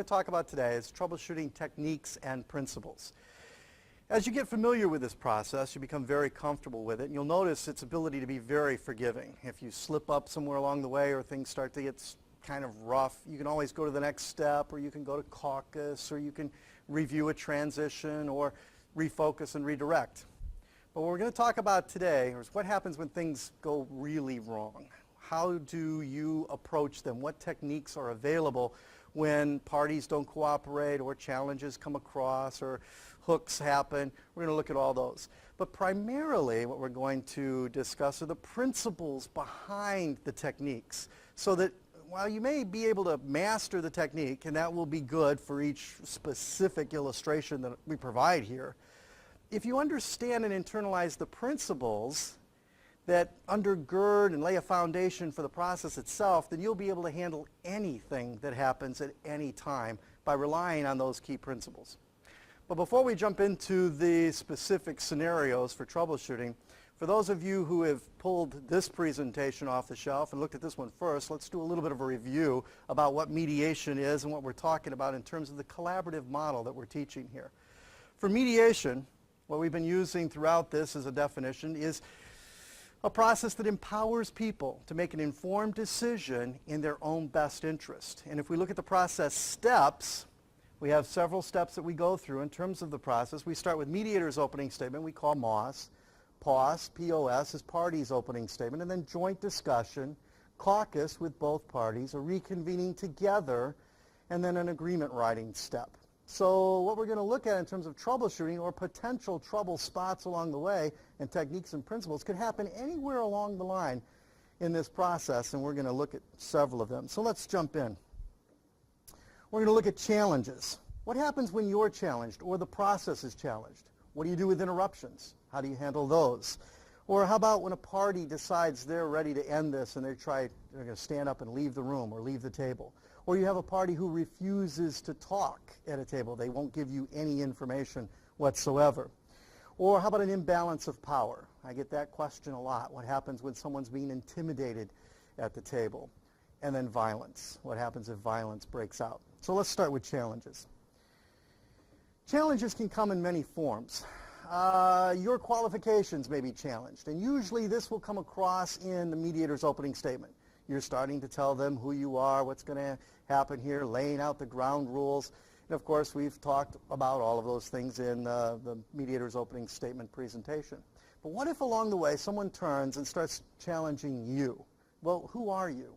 to talk about today is troubleshooting techniques and principles. As you get familiar with this process, you become very comfortable with it, and you'll notice its ability to be very forgiving. If you slip up somewhere along the way or things start to get kind of rough, you can always go to the next step, or you can go to caucus, or you can review a transition, or refocus and redirect. But what we're going to talk about today is what happens when things go really wrong. How do you approach them? What techniques are available when parties don't cooperate or challenges come across or hooks happen? We're going to look at all those. But primarily what we're going to discuss are the principles behind the techniques, so that while you may be able to master the technique, and that will be good for each specific illustration that we provide here, if you understand and internalize the principles that undergird and lay a foundation for the process itself, then you'll be able to handle anything that happens at any time by relying on those key principles. But before we jump into the specific scenarios for troubleshooting, for those of you who have pulled this presentation off the shelf and looked at this one first, let's do a little bit of a review about what mediation is and what we're talking about in terms of the collaborative model that we're teaching here. For mediation, what we've been using throughout this as a definition is a process that empowers people to make an informed decision in their own best interest. And if we look at the process steps, we have several steps that we go through in terms of the process. We start with mediator's opening statement, we call MOS. POS, P-O-S, is party's opening statement, and then joint discussion, caucus with both parties, a reconvening together, and then an agreement writing step. So what we're going to look at in terms of troubleshooting or potential trouble spots along the way and techniques and principles could happen anywhere along the line in this process, and we're going to look at several of them. So let's jump in. We're going to look at challenges. What happens when you're challenged or the process is challenged? What do you do with interruptions? How do you handle those? Or how about when a party decides they're ready to end this and they're going to stand up and leave the room or leave the table? Or you have a party who refuses to talk at a table. They won't give you any information whatsoever. Or how about an imbalance of power? I get that question a lot. What happens when someone's being intimidated at the table? And then violence. What happens if violence breaks out? So let's start with challenges. Challenges can come in many forms. Your qualifications may be challenged, and usually this will come across in the mediator's opening statement. You're starting to tell them who you are, what's going to happen here, laying out the ground rules. And of course, we've talked about all of those things in the mediator's opening statement presentation. But what if along the way someone turns and starts challenging you? Well, who are you?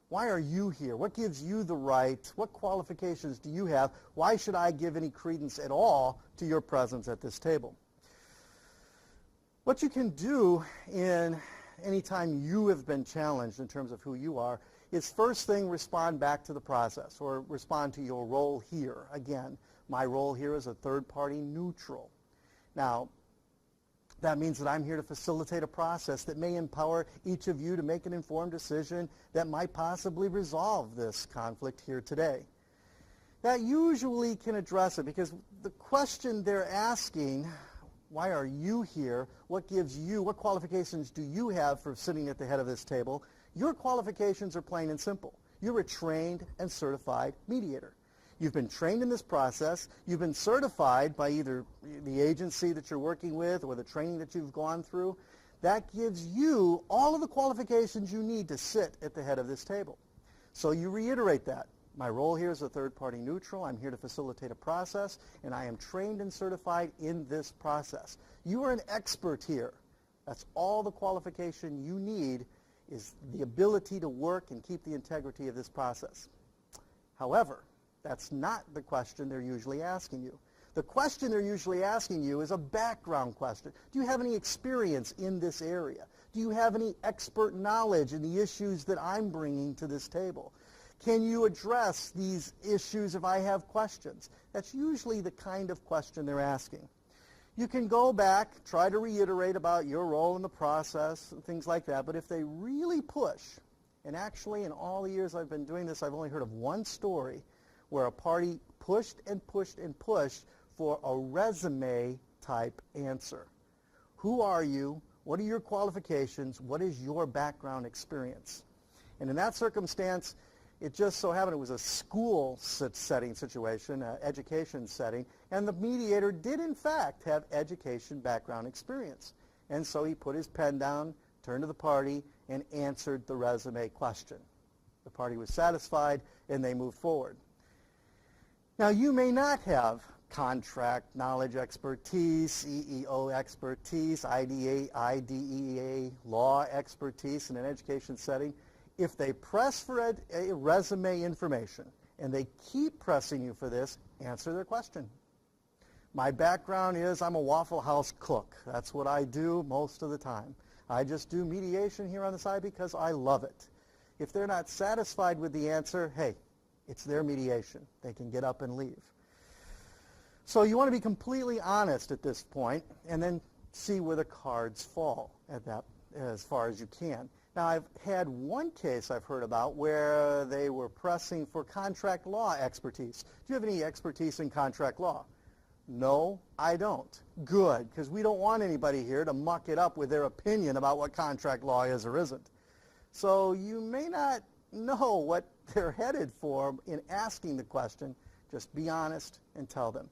Why are you here? What gives you the right? What qualifications do you have? Why should I give any credence at all to your presence at this table? What you can do in any time you have been challenged in terms of who you are is first thing respond back to the process or respond to your role here. Again, my role here is a third-party neutral. Now, that means that I'm here to facilitate a process that may empower each of you to make an informed decision that might possibly resolve this conflict here today. That usually can address it because the question they're asking, why are you here? What gives you, what qualifications do you have for sitting at the head of this table? Your qualifications are plain and simple. You're a trained and certified mediator. You've been trained in this process. You've been certified by either the agency that you're working with or the training that you've gone through. That gives you all of the qualifications you need to sit at the head of this table. So you reiterate that. My role here is a third-party neutral. I'm here to facilitate a process, and I am trained and certified in this process. You are an expert here. That's all the qualification you need is the ability to work and keep the integrity of this process. However, that's not the question they're usually asking you. The question they're usually asking you is a background question. Do you have any experience in this area? Do you have any expert knowledge in the issues that I'm bringing to this table? Can you address these issues if I have questions? That's usually the kind of question they're asking. You can go back, try to reiterate about your role in the process and things like that, but if they really push, and actually in all the years I've been doing this, I've only heard of one story where a party pushed and pushed and pushed for a resume type answer. Who are you? What are your qualifications? What is your background experience? And in that circumstance, It just so happened it was a school setting situation, an education setting, and the mediator did in fact have education background experience. And so he put his pen down, turned to the party, and answered the resume question. The party was satisfied, and they moved forward. Now, you may not have contract knowledge expertise, EEO expertise, IDEA law expertise in an education setting. If they press for a resume information and they keep pressing you for this, answer their question. My background is I'm a Waffle House cook. That's what I do most of the time. I just do mediation here on the side because I love it. If they're not satisfied with the answer, hey, it's their mediation. They can get up and leave. So you want to be completely honest at this point and then see where the cards fall at that as far as you can. Now, I've had one case I've heard about where they were pressing for contract law expertise. Do you have any expertise in contract law? No, I don't. Good, because we don't want anybody here to muck it up with their opinion about what contract law is or isn't. So you may not know what they're headed for in asking the question. Just be honest and tell them.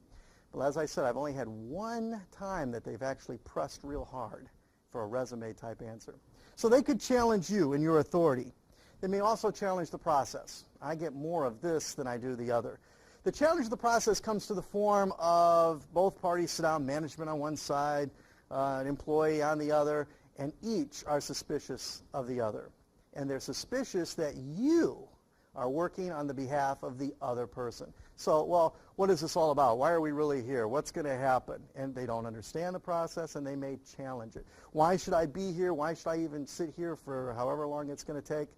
But as I said, I've only had one time that they've actually pressed real hard for a resume type answer. So they could challenge you in your authority. They may also challenge the process. I get more of this than I do the other. The challenge of the process comes to the form of both parties sit down, management on one side, an employee on the other, and each are suspicious of the other. And they're suspicious that you are working on the behalf of the other person. So, well, what is this all about? Why are we really here? What's going to happen? And they don't understand the process, and they may challenge it. Why should I be here? Why should I even sit here for however long it's going to take?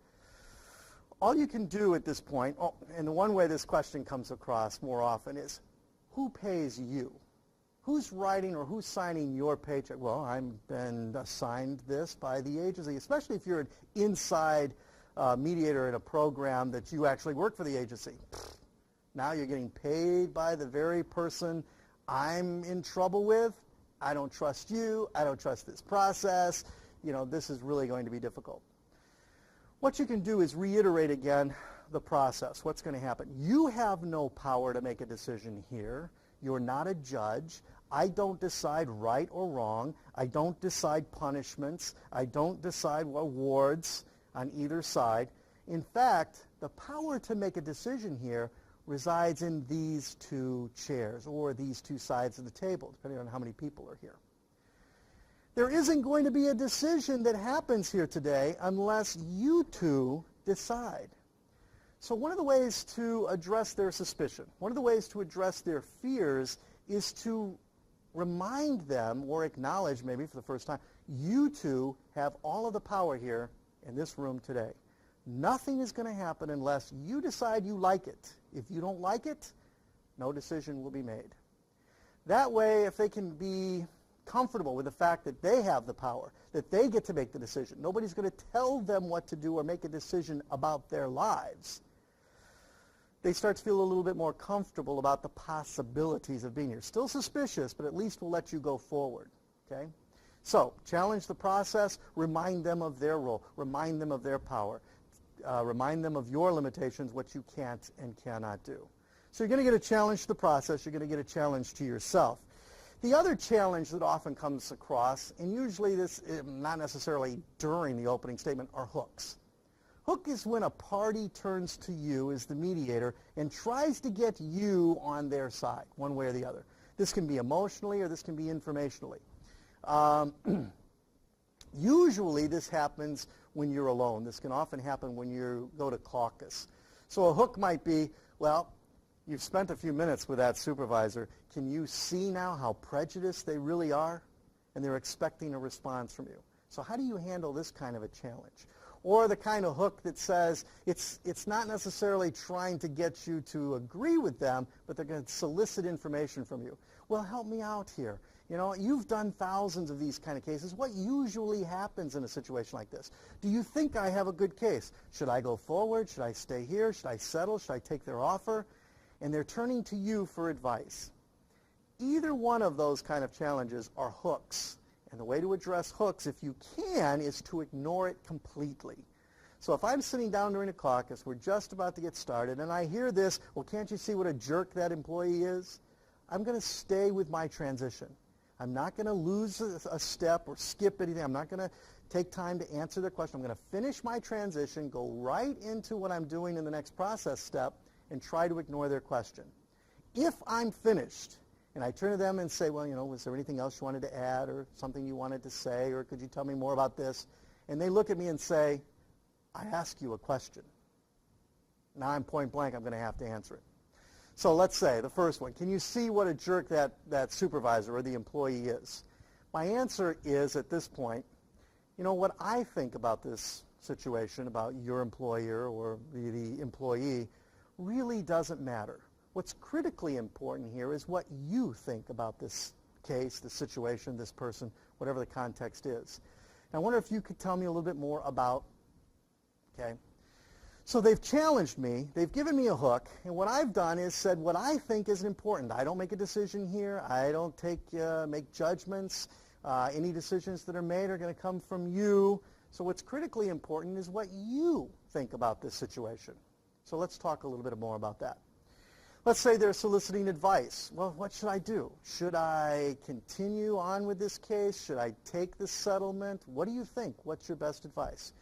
All you can do at this point, and the one way this question comes across more often is, who pays you? Who's writing or who's signing your paycheck? Well, I've been assigned this by the agency, especially if you're an inside mediator in a program that you actually work for the agency. Now you're getting paid by the very person I'm in trouble with. I don't trust you. I don't trust this process. You know, this is really going to be difficult. What you can do is reiterate again the process. What's going to happen? You have no power to make a decision here. You're not a judge. I don't decide right or wrong. I don't decide punishments. I don't decide awards on either side. In fact, the power to make a decision here resides in these two chairs or these two sides of the table, depending on how many people are here. There isn't going to be a decision that happens here today unless you two decide. So one of the ways to address their suspicion, one of the ways to address their fears is to remind them or acknowledge maybe for the first time, you two have all of the power here in this room today. Nothing is going to happen unless you decide you like it. If you don't like it, no decision will be made. That way, if they can be comfortable with the fact that they have the power, that they get to make the decision, nobody's going to tell them what to do or make a decision about their lives, they start to feel a little bit more comfortable about the possibilities of being here. Still suspicious, but at least we'll let you go forward. Okay? So, challenge the process, remind them of their role, remind them of their power, remind them of your limitations, what you can't and cannot do. So you're going to get a challenge to the process, you're going to get a challenge to yourself. The other challenge that often comes across, and usually this is not necessarily during the opening statement, are hooks. Hook is when a party turns to you as the mediator and tries to get you on their side, one way or the other. This can be emotionally or this can be informationally. Usually this happens when you're alone. This can often happen when you go to caucus. So a hook might be, well, you've spent a few minutes with that supervisor. Can you see now how prejudiced they really are? And they're expecting a response from you. So how do you handle this kind of a challenge? Or the kind of hook that says it's not necessarily trying to get you to agree with them, but they're going to solicit information from you. Well, help me out here. You know, you've done thousands of these kind of cases. What usually happens in a situation like this? Do you think I have a good case? Should I go forward? Should I stay here? Should I settle? Should I take their offer? And they're turning to you for advice. Either one of those kind of challenges are hooks. And the way to address hooks, if you can, is to ignore it completely. So if I'm sitting down during a caucus, we're just about to get started, and I hear this, well, can't you see what a jerk that employee is? I'm going to stay with my transition. I'm not going to lose a step or skip anything. I'm not going to take time to answer their question. I'm going to finish my transition, go right into what I'm doing in the next process step, and try to ignore their question. If I'm finished, and I turn to them and say, well, was there anything else you wanted to add or something you wanted to say, or could you tell me more about this? And they look at me and say, I ask you a question. Now I'm point blank, I'm going to have to answer it. So let's say, the first one, can you see what a jerk that supervisor or the employee is? My answer is, at this point, what I think about this situation, about your employer or the employee, really doesn't matter. What's critically important here is what you think about this case, this situation, this person, whatever the context is. And I wonder if you could tell me a little bit more about, okay? So they've challenged me, they've given me a hook, and what I've done is said what I think is important. I don't make a decision here. I don't make judgments. Any decisions that are made are going to come from you. So what's critically important is what you think about this situation. So let's talk a little bit more about that. Let's say they're soliciting advice. Well, what should I do? Should I continue on with this case? Should I take the settlement? What do you think? What's your best advice?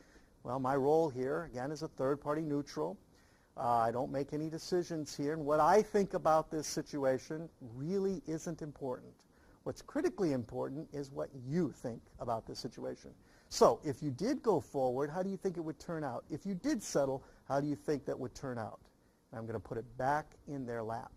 Well, my role here, again, is a third-party neutral. I don't make any decisions here. And what I think about this situation really isn't important. What's critically important is what you think about this situation. So if you did go forward, how do you think it would turn out? If you did settle, how do you think that would turn out? And I'm going to put it back in their lap.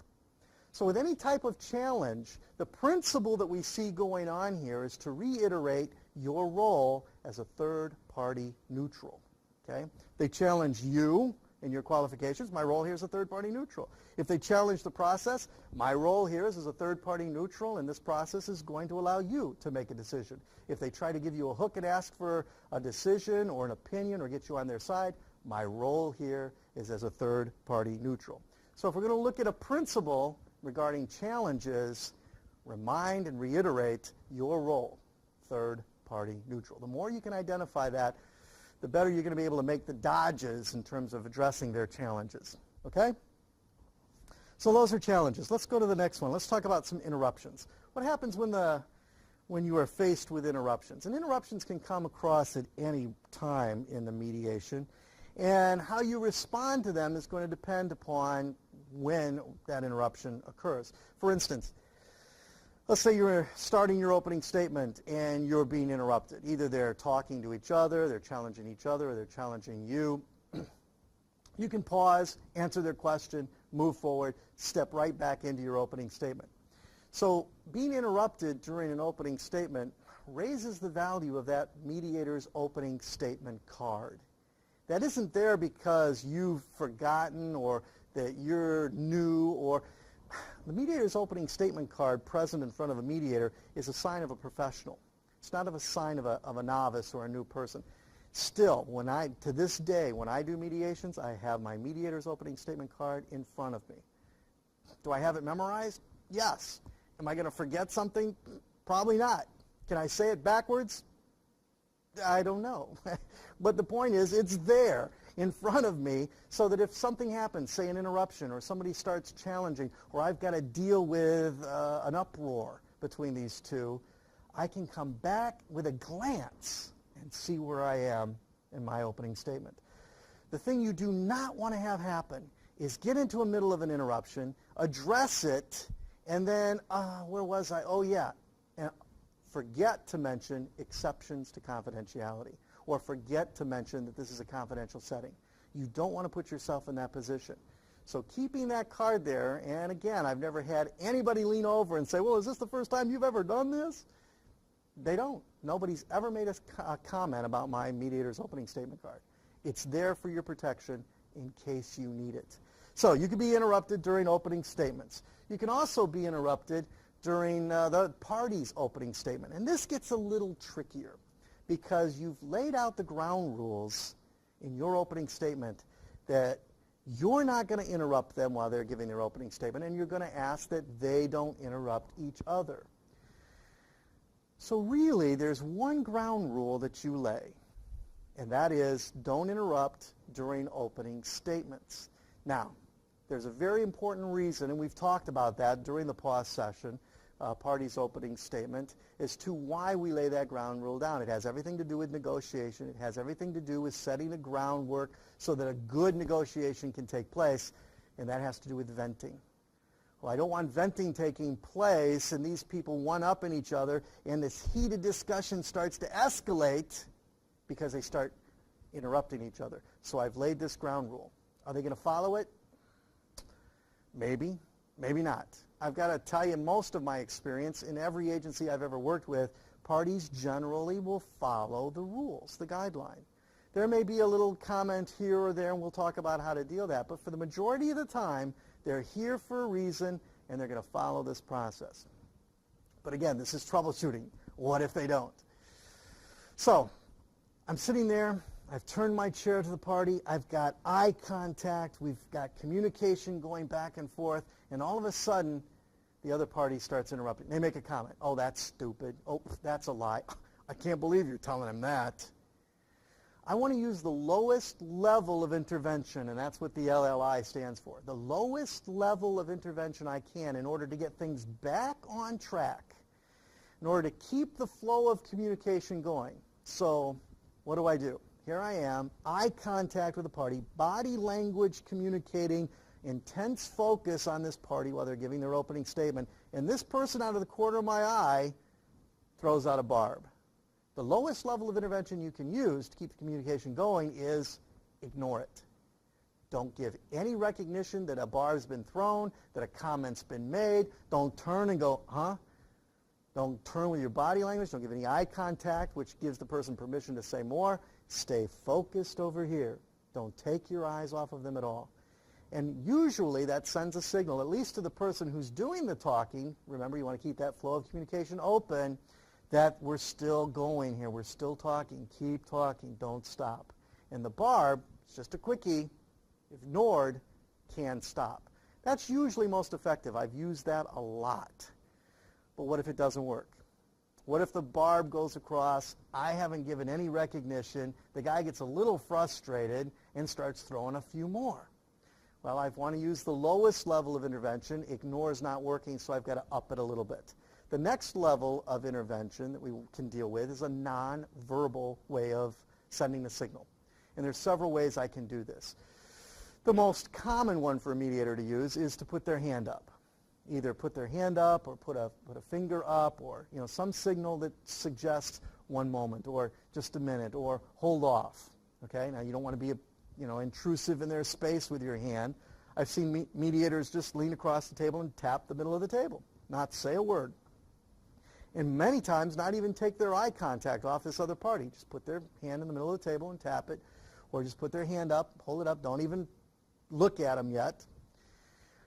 So with any type of challenge, the principle that we see going on here is to reiterate your role as a third-party neutral. Okay? They challenge you and your qualifications. My role here is a third-party neutral. If they challenge the process, my role here is as a third-party neutral, and this process is going to allow you to make a decision. If they try to give you a hook and ask for a decision or an opinion or get you on their side, my role here is as a third-party neutral. So if we're going to look at a principle regarding challenges, remind and reiterate your role, third-party neutral. The more you can identify that, the better you're going to be able to make the dodges in terms of addressing their challenges. Okay? So those are challenges. Let's go to the next one. Let's talk about some interruptions. What happens when you are faced with interruptions? And interruptions can come across at any time in the mediation. And how you respond to them is going to depend upon when that interruption occurs. For instance, let's say you're starting your opening statement and you're being interrupted. Either they're talking to each other, they're challenging each other, or they're challenging you. You can pause, answer their question, move forward, step right back into your opening statement. So being interrupted during an opening statement raises the value of that mediator's opening statement card. That isn't there because you've forgotten or that you're new, or the mediator's opening statement card present in front of a mediator is a sign of a professional. It's not a sign of a novice or a new person. Still, to this day, when I do mediations, I have my mediator's opening statement card in front of me. Do I have it memorized? Yes. Am I going to forget something? Probably not. Can I say it backwards? I don't know. But the point is, it's there in front of me so that if something happens, say an interruption or somebody starts challenging, or I've got to deal with an uproar between these two, I can come back with a glance and see where I am in my opening statement. The thing you do not want to have happen is get into the middle of an interruption, address it, and then, where was I? Oh, yeah. And forget to mention exceptions to confidentiality, or forget to mention that this is a confidential setting. You don't want to put yourself in that position. So keeping that card there, and again, I've never had anybody lean over and say, well, is this the first time you've ever done this? They don't. Nobody's ever made a comment about my mediator's opening statement card. It's there for your protection in case you need it. So you can be interrupted during opening statements. You can also be interrupted during the party's opening statement. And this gets a little trickier because you've laid out the ground rules in your opening statement that you're not going to interrupt them while they're giving their opening statement, and you're going to ask that they don't interrupt each other. So really, there's one ground rule that you lay, and that is don't interrupt during opening statements. Now, there's a very important reason, and we've talked about that during the pause session, party's opening statement, as to why we lay that ground rule down. It has everything to do with negotiation. It has everything to do with setting the groundwork so that a good negotiation can take place, and that has to do with venting. Well, I don't want venting taking place and these people one-upping each other, and this heated discussion starts to escalate because they start interrupting each other. So I've laid this ground rule. Are they going to follow it? Maybe, maybe not. I've got to tell you, most of my experience in every agency I've ever worked with, parties generally will follow the rules, the guideline. There may be a little comment here or there, and we'll talk about how to deal with that, but for the majority of the time, they're here for a reason, and they're going to follow this process. But again, this is troubleshooting. What if they don't? So, I'm sitting there. I've turned my chair to the party. I've got eye contact. We've got communication going back and forth. And all of a sudden, the other party starts interrupting. They make a comment. Oh, that's stupid. Oh, that's a lie. I can't believe you're telling him that. I want to use the lowest level of intervention, and that's what the LLI stands for. The lowest level of intervention I can in order to get things back on track, in order to keep the flow of communication going. So what do? Here I am, eye contact with the party, body language communicating, intense focus on this party while they're giving their opening statement, and this person out of the corner of my eye throws out a barb. The lowest level of intervention you can use to keep the communication going is ignore it. Don't give any recognition that a barb's been thrown, that a comment's been made. Don't turn and go, huh? Don't turn with your body language. Don't give any eye contact, which gives the person permission to say more. Stay focused over here. Don't take your eyes off of them at all. And usually that sends a signal, at least to the person who's doing the talking. Remember, you want to keep that flow of communication open, that we're still going here. We're still talking. Keep talking. Don't stop. And the barb, it's just a quickie, if ignored, can stop. That's usually most effective. I've used that a lot. But what if it doesn't work? What if the barb goes across, I haven't given any recognition, the guy gets a little frustrated and starts throwing a few more? Well, I want to use the lowest level of intervention. Ignore is not working, so I've got to up it a little bit. The next level of intervention that we can deal with is a non-verbal way of sending the signal. And there's several ways I can do this. The most common one for a mediator to use is to put their hand up. Either put their hand up or put a finger up, or some signal that suggests one moment or just a minute, or hold off. Okay, now you don't want to be intrusive in their space with your hand. I've seen mediators just lean across the table and tap the middle of the table, not say a word, and many times not even take their eye contact off this other party. Just put their hand in the middle of the table and tap it, or just put their hand up, hold it up. Don't even look at them yet.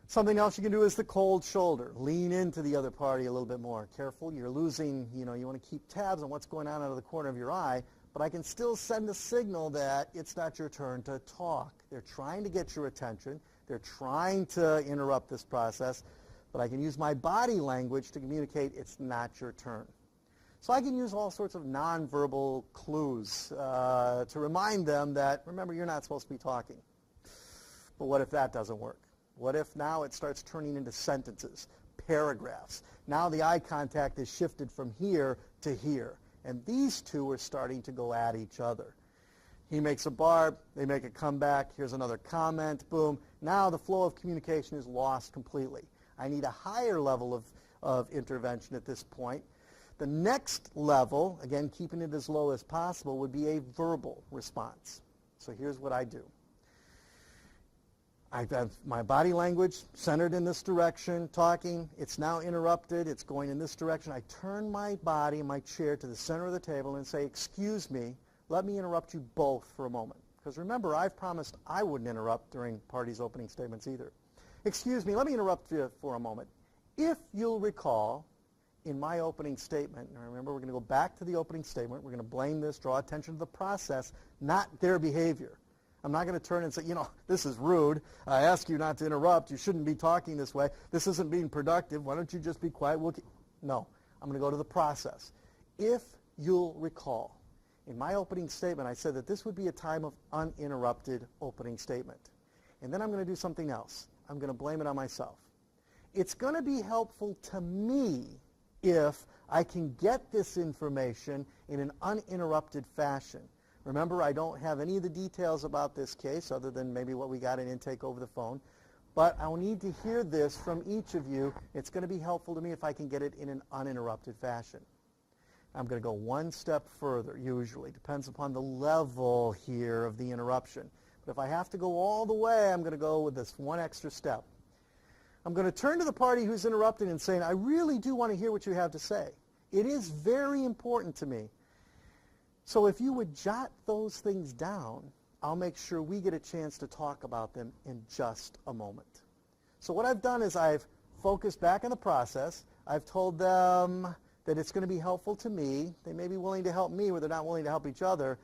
Something else you can do is the cold shoulder. Lean into the other party a little bit more. Careful, you're losing, you want to keep tabs on what's going on out of the corner of your eye, but I can still send a signal that it's not your turn to talk. They're trying to get your attention. They're trying to interrupt this process, but I can use my body language to communicate it's not your turn. So I can use all sorts of nonverbal clues to remind them that, remember, you're not supposed to be talking. But what if that doesn't work? What if now it starts turning into sentences, paragraphs? Now the eye contact is shifted from here to here, and these two are starting to go at each other. He makes a barb, they make a comeback, here's another comment, boom. Now the flow of communication is lost completely. I need a higher level of intervention at this point. The next level, again keeping it as low as possible, would be a verbal response. So here's what I do. I have my body language centered in this direction, talking. It's now interrupted. It's going in this direction. I turn my body, my chair, to the center of the table and say, excuse me, let me interrupt you both for a moment. Because remember, I've promised I wouldn't interrupt during parties' opening statements either. Excuse me, let me interrupt you for a moment. If you'll recall, in my opening statement, and remember, we're going to go back to the opening statement. We're going to blame this, draw attention to the process, not their behavior. I'm not going to turn and say, this is rude. I ask you not to interrupt. You shouldn't be talking this way. This isn't being productive. Why don't you just be quiet? No, I'm going to go to the process. If you'll recall, In my opening statement, I said that this would be a time of uninterrupted opening statement. And then I'm going to do something else. I'm going to blame it on myself. It's going to be helpful to me if I can get this information in an uninterrupted fashion. Remember, I don't have any of the details about this case other than maybe what we got in intake over the phone. But I'll need to hear this from each of you. It's going to be helpful to me if I can get it in an uninterrupted fashion. I'm going to go one step further, usually. Depends upon the level here of the interruption. But if I have to go all the way, I'm going to go with this one extra step. I'm going to turn to the party who's interrupting and saying, I really do want to hear what you have to say. It is very important to me. So if you would jot those things down, I'll make sure we get a chance to talk about them in just a moment. So what I've done is I've focused back on the process. I've told them that it's going to be helpful to me. They may be willing to help me where they're not willing to help each other.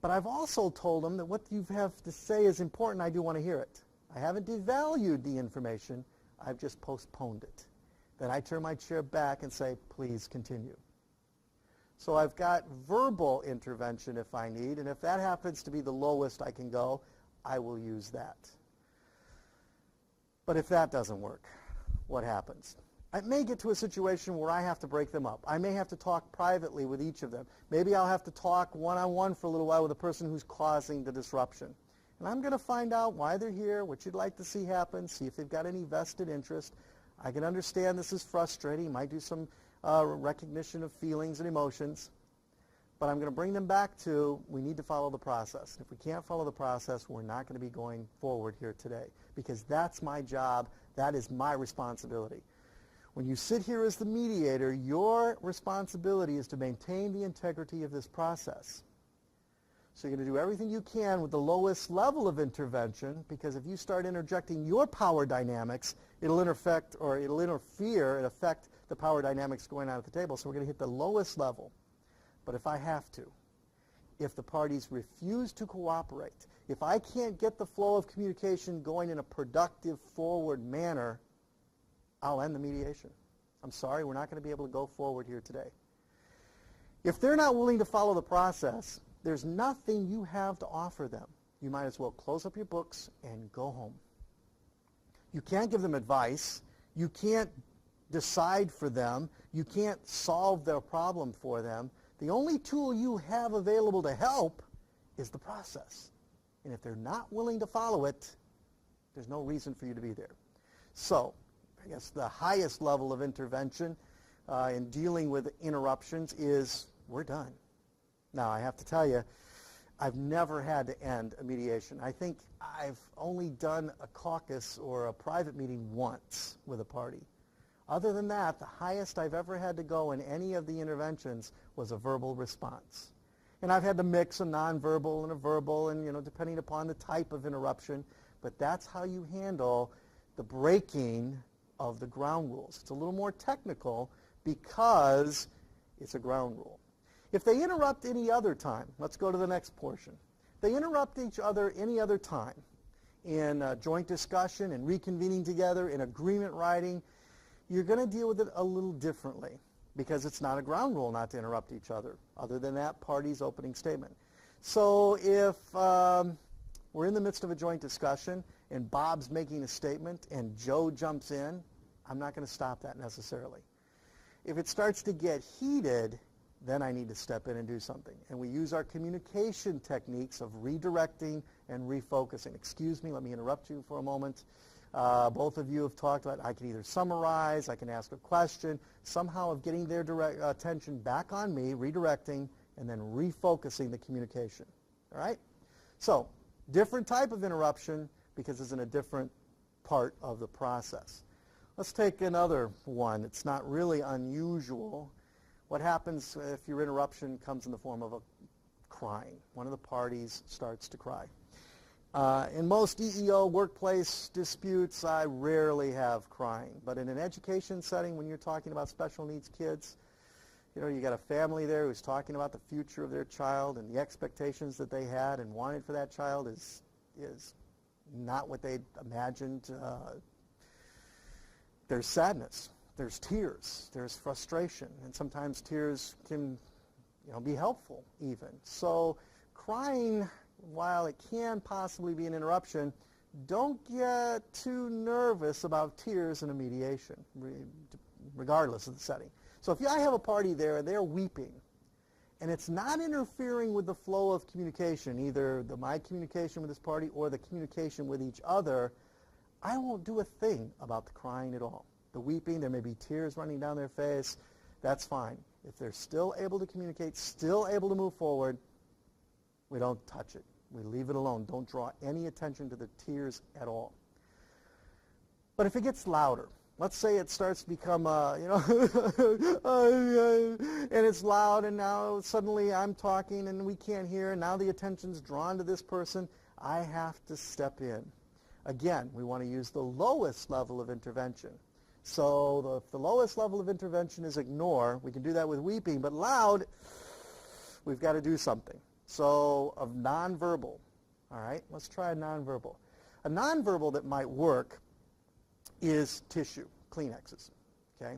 But I've also told them that what you have to say is important. I do want to hear it. I haven't devalued the information. I've just postponed it. Then I turn my chair back and say, please continue. So I've got verbal intervention if I need, and if that happens to be the lowest I can go, I will use that. But if that doesn't work, what happens? I may get to a situation where I have to break them up. I may have to talk privately with each of them. Maybe I'll have to talk one-on-one for a little while with the person who's causing the disruption. And I'm going to find out why they're here, what you'd like to see happen, see if they've got any vested interest. I can understand this is frustrating. Might do some recognition of feelings and emotions. But I'm going to bring them back to, we need to follow the process. If we can't follow the process, we're not going to be going forward here today. Because that's my job. That is my responsibility. When you sit here as the mediator, your responsibility is to maintain the integrity of this process. So you're going to do everything you can with the lowest level of intervention, because if you start interjecting your power dynamics, it'll interfere and affect the power dynamics going on at the table. So we're going to hit the lowest level. But if I have to, if the parties refuse to cooperate, if I can't get the flow of communication going in a productive, forward manner, I'll end the mediation. I'm sorry, we're not going to be able to go forward here today. If they're not willing to follow the process, there's nothing you have to offer them. You might as well close up your books and go home. You can't give them advice. You can't decide for them. You can't solve their problem for them. The only tool you have available to help is the process. And if they're not willing to follow it, there's no reason for you to be there. So, I guess the highest level of intervention in dealing with interruptions is we're done. Now, I have to tell you, I've never had to end a mediation. I think I've only done a caucus or a private meeting once with a party. Other than that, the highest I've ever had to go in any of the interventions was a verbal response. And I've had to mix a nonverbal and a verbal, and depending upon the type of interruption. But that's how you handle the breaking of the ground rules. It's a little more technical because it's a ground rule. If they interrupt any other time, let's go to the next portion. They interrupt each other any other time in joint discussion and reconvening together, in agreement writing, you're going to deal with it a little differently because it's not a ground rule not to interrupt each other, other than that party's opening statement. So if we're in the midst of a joint discussion and Bob's making a statement and Joe jumps in, I'm not going to stop that necessarily. If it starts to get heated, then I need to step in and do something. And we use our communication techniques of redirecting and refocusing. Excuse me, let me interrupt you for a moment. Both of you have talked about I can either summarize, I can ask a question, somehow of getting their attention back on me, redirecting, and then refocusing the communication. All right? So, different type of interruption because it's in a different part of the process. Let's take another one. It's not really unusual. What happens if your interruption comes in the form of a crying? One of the parties starts to cry. In most EEO workplace disputes, I rarely have crying. But in an education setting, when you're talking about special needs kids, you got a family there who's talking about the future of their child and the expectations that they had and wanted for that child is not what they imagined. There's sadness. There's tears. There's frustration. And sometimes tears can be helpful even. So crying, while it can possibly be an interruption, don't get too nervous about tears in a mediation, regardless of the setting. So if I have a party there and they're weeping, and it's not interfering with the flow of communication, either my communication with this party or the communication with each other, I won't do a thing about the crying at all. The weeping, there may be tears running down their face, that's fine. If they're still able to communicate, still able to move forward, we don't touch it. We leave it alone. Don't draw any attention to the tears at all. But if it gets louder, let's say it starts to become, and it's loud, and now suddenly I'm talking and we can't hear, and now the attention's drawn to this person, I have to step in. Again, we want to use the lowest level of intervention. So if the lowest level of intervention is ignore, we can do that with weeping, but loud, we've got to do something. So of nonverbal, all right, let's try a nonverbal. A nonverbal that might work is tissue, Kleenexes, okay?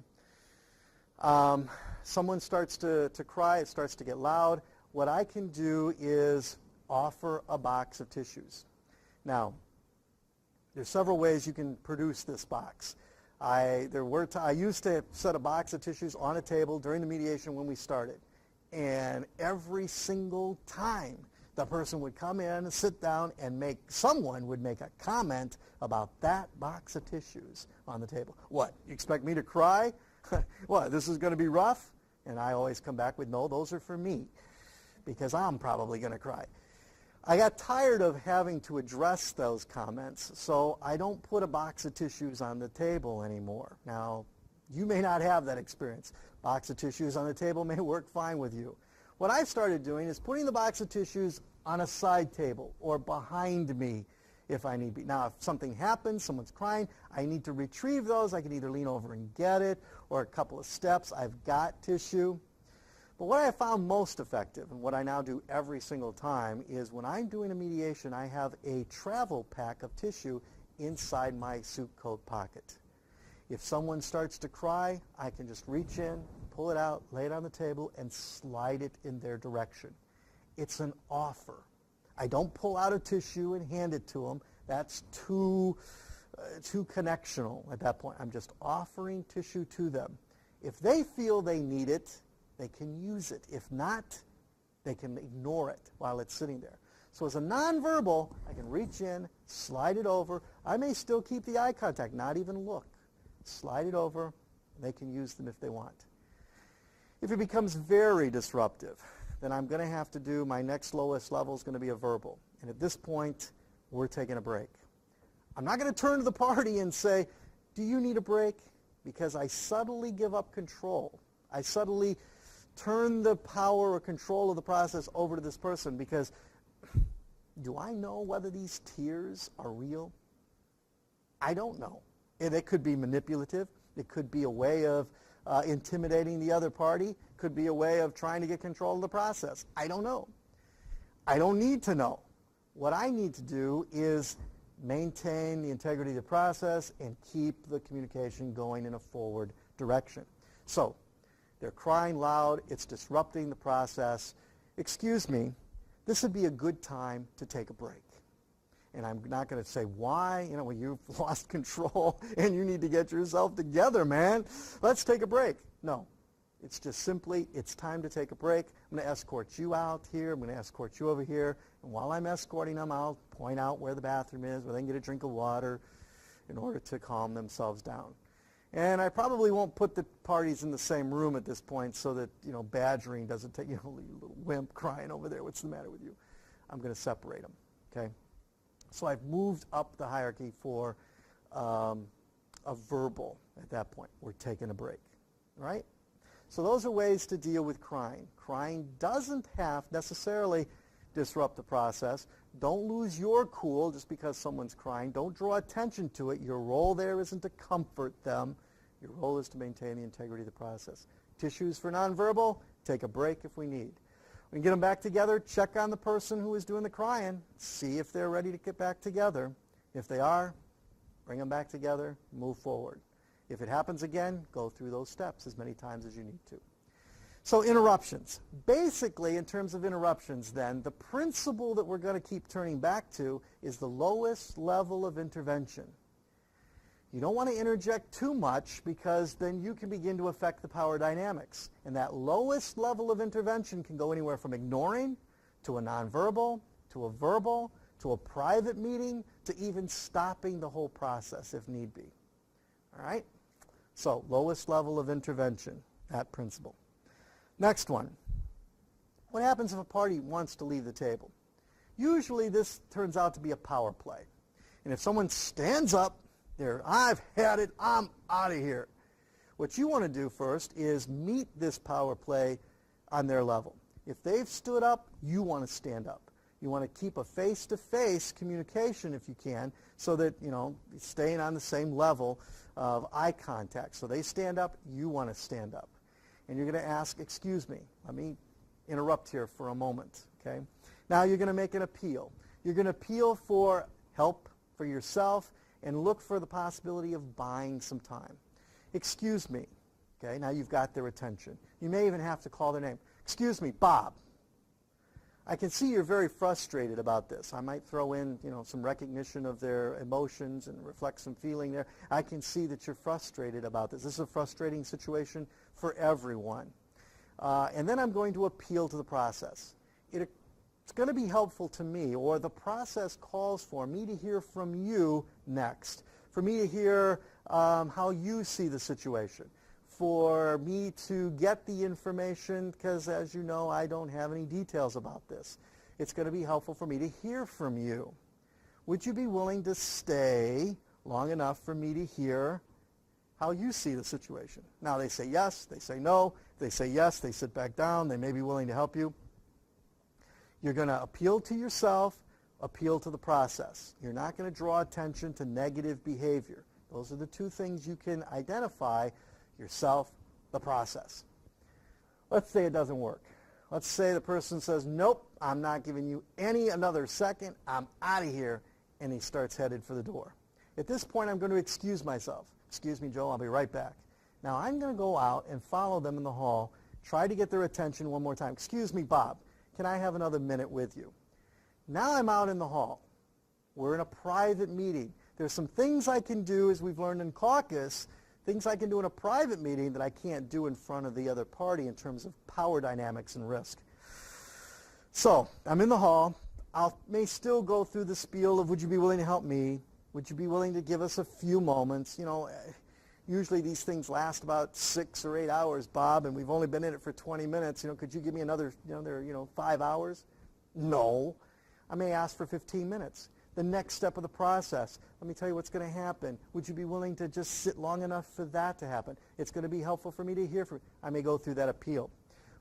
Someone starts to cry, it starts to get loud. What I can do is offer a box of tissues. Now, there's several ways you can produce this box. I used to set a box of tissues on a table during the mediation when we started. And every single time the person would come in, sit down, and someone would make a comment about that box of tissues on the table. What, you expect me to cry? What, this is going to be rough? And I always come back with, no, those are for me, because I'm probably going to cry. I got tired of having to address those comments, so I don't put a box of tissues on the table anymore. Now, you may not have that experience. Box of tissues on the table may work fine with you. What I've started doing is putting the box of tissues on a side table or behind me if I need be. Now, if something happens, someone's crying, I need to retrieve those. I can either lean over and get it, or a couple of steps, I've got tissue. But what I found most effective, and what I now do every single time, is when I'm doing a mediation, I have a travel pack of tissue inside my suit coat pocket. If someone starts to cry, I can just reach in, pull it out, lay it on the table, and slide it in their direction. It's an offer. I don't pull out a tissue and hand it to them. That's too connectional at that point. I'm just offering tissue to them. If they feel they need it, they can use it. If not, they can ignore it while it's sitting there. So as a nonverbal, I can reach in, slide it over. I may still keep the eye contact, not even look. Slide it over. They can use them if they want. If it becomes very disruptive, then I'm going to have to do, my next lowest level is going to be a verbal. And at this point, we're taking a break. I'm not going to turn to the party and say, do you need a break? Because I subtly give up control. I subtly turn the power or control of the process over to this person, because do I know whether these tears are real? I don't know. And it could be manipulative. It could be a way of intimidating the other party. It could be a way of trying to get control of the process. I don't know. I don't need to know. What I need to do is maintain the integrity of the process and keep the communication going in a forward direction. So, they're crying loud, it's disrupting the process. Excuse me, this would be a good time to take a break. And I'm not going to say why, well, you've lost control and you need to get yourself together, man. Let's take a break. No, it's just simply, it's time to take a break. I'm going to escort you out here, I'm going to escort you over here, and while I'm escorting them, I'll point out where the bathroom is, where they can get a drink of water in order to calm themselves down. And I probably won't put the parties in the same room at this point so that, badgering doesn't take, you little wimp crying over there, what's the matter with you? I'm going to separate them, okay? So I've moved up the hierarchy for a verbal at that point. We're taking a break, right? So those are ways to deal with crying. Crying doesn't have necessarily disrupt the process. Don't lose your cool just because someone's crying. Don't draw attention to it. Your role there isn't to comfort them. Your role is to maintain the integrity of the process. Tissues for nonverbal, take a break if we need. We can get them back together, check on the person who is doing the crying, see if they're ready to get back together. If they are, bring them back together, move forward. If it happens again, go through those steps as many times as you need to. So interruptions. Basically, in terms of interruptions then, the principle that we're going to keep turning back to is the lowest level of intervention. You don't want to interject too much because then you can begin to affect the power dynamics. And that lowest level of intervention can go anywhere from ignoring to a nonverbal, to a verbal, to a private meeting, to even stopping the whole process if need be. All right? So lowest level of intervention, that principle. Next one. What happens if a party wants to leave the table? Usually this turns out to be a power play. And if someone stands up, I've had it, I'm out of here. What you want to do first is meet this power play on their level. If they've stood up, you want to stand up. You want to keep a face-to-face communication if you can so that, staying on the same level of eye contact. So they stand up, you want to stand up. And you're going to ask, excuse me, let me interrupt here for a moment, okay? Now you're going to make an appeal. You're going to appeal for help for yourself and look for the possibility of buying some time. Excuse me, okay? Now you've got their attention. You may even have to call their name. Excuse me, Bob. I can see you're very frustrated about this. I might throw in, some recognition of their emotions and reflect some feeling there. I can see that you're frustrated about this. This is a frustrating situation for everyone. And then I'm going to appeal to the process. It's going to be helpful to me, or the process calls for me to hear from you next, for me to hear how you see the situation, for me to get the information, because as you know, I don't have any details about this. It's going to be helpful for me to hear from you. Would you be willing to stay long enough for me to hear how you see the situation? Now they say yes, they say no. If they say yes, they sit back down. They may be willing to help you. You're going to appeal to yourself, appeal to the process. You're not going to draw attention to negative behavior. Those are the two things you can identify: yourself, the process. Let's say it doesn't work. Let's say the person says, nope, I'm not giving you another second. I'm out of here. And he starts headed for the door. At this point, I'm going to excuse myself. Excuse me, Joe, I'll be right back. Now, I'm going to go out and follow them in the hall, try to get their attention one more time. Excuse me, Bob, can I have another minute with you? Now I'm out in the hall. We're in a private meeting. There's some things I can do, as we've learned in caucus, things I can do in a private meeting that I can't do in front of the other party in terms of power dynamics and risk. So I'm in the hall. I may still go through the spiel of, would you be willing to help me? Would you be willing to give us a few moments? Usually these things last about 6 or 8 hours, Bob, and we've only been in it for 20 minutes. Could you give me another, 5 hours? No. I may ask for 15 minutes. The next step of the process, let me tell you what's going to happen. Would you be willing to just sit long enough for that to happen? It's going to be helpful for me to hear from you. I may go through that appeal.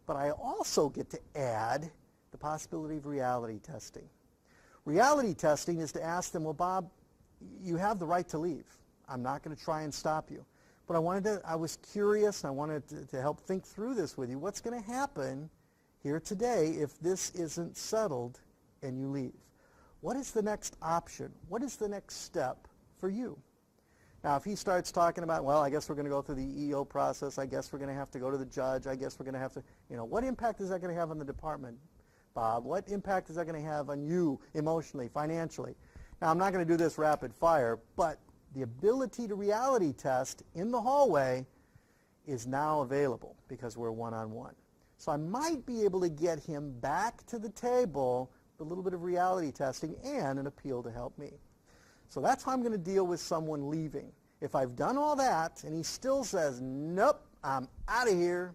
But I also get to add the possibility of reality testing. Reality testing is to ask them, well, Bob, you have the right to leave. I'm not going to try and stop you. But I was curious, and I wanted to help think through this with you. What's going to happen here today if this isn't settled and you leave? What is the next option? What is the next step for you? Now, if he starts talking about, well, I guess we're going to go through the EO process. I guess we're going to have to go to the judge. I guess we're going to have to, what impact is that going to have on the department, Bob? What impact is that going to have on you emotionally, financially? Now, I'm not going to do this rapid fire, but the ability to reality test in the hallway is now available because we're one-on-one. So I might be able to get him back to the table with a little bit of reality testing and an appeal to help me. So that's how I'm going to deal with someone leaving. If I've done all that and he still says, nope, I'm out of here,